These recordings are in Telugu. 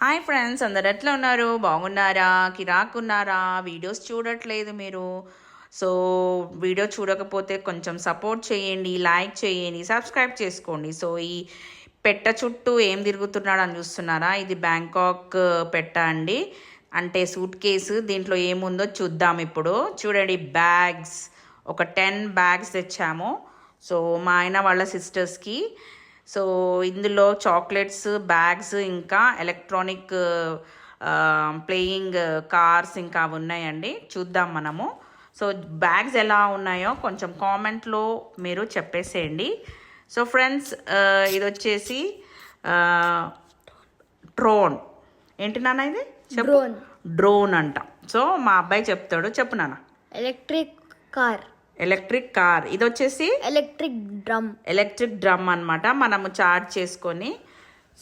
హాయ్ ఫ్రెండ్స్, అందరు ఎట్లా ఉన్నారు? బాగున్నారా? కిరాకున్నారా? వీడియోస్ చూడట్లేదు మీరు. సో వీడియో చూడకపోతే కొంచెం సపోర్ట్ చేయండి, లైక్ చేయండి, సబ్స్క్రైబ్ చేసుకోండి. సో ఈ పెట్ట చుట్టూ ఏం తిరుగుతున్నాడు అని చూస్తున్నారా? ఇది బ్యాంకాక్ పెట్ట అండి, అంటే సూట్ కేసు. దీంట్లో ఏముందో చూద్దాం ఇప్పుడు. చూడండి, బ్యాగ్స్, ఒక 10 బ్యాగ్స్ తెచ్చాము. సో మా ఆయన వాళ్ళ సిస్టర్స్కి. సో ఇందులో చాక్లెట్స్, బ్యాగ్స్, ఇంకా ఎలక్ట్రానిక్ ప్లేయింగ్ కార్స్ ఇంకా ఉన్నాయండి. చూద్దాం మనము. సో బ్యాగ్స్ ఎలా ఉన్నాయో కొంచెం కామెంట్లో మీరు చెప్పేసేయండి. సో ఫ్రెండ్స్, ఇది వచ్చేసి డ్రోన్. ఏంటి నాన్న ఇది? చెప్పు. డ్రోన్ అంట. సో మా అబ్బాయి చెప్తాడు. చెప్పు నాన్న. Electric car. ఇది వచ్చేసి ఎలక్ట్రిక్ డ్రమ్ అనమాట, మనము చార్జ్ చేసుకొని.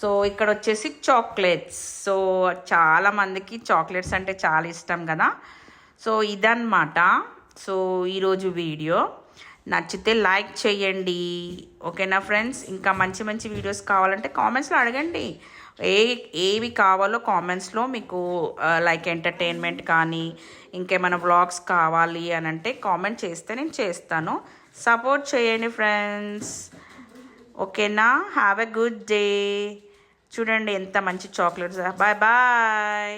సో ఇక్కడ వచ్చేసి చాక్లెట్స్. సో చాలా మందికి చాక్లెట్స్ అంటే చాలా ఇష్టం కదా. సో ఇదన్నమాట. సో ఈరోజు వీడియో నచ్చితే లైక్ చేయండి, ఓకేనా ఫ్రెండ్స్? ఇంకా మంచి మంచి వీడియోస్ కావాలంటే కామెంట్స్లో అడగండి. ఏవి కావాలో కామెంట్స్లో మీకు, లైక్ ఎంటర్టైన్మెంట్ కానీ ఇంకేమైనా వ్లాగ్స్ కావాలి అని అంటే కామెంట్ చేస్తే నేను చేస్తాను. సపోర్ట్ చేయండి ఫ్రెండ్స్, ఓకేనా? Have a good day. చూడండి ఎంత మంచి చాక్లెట్స్. Bye bye.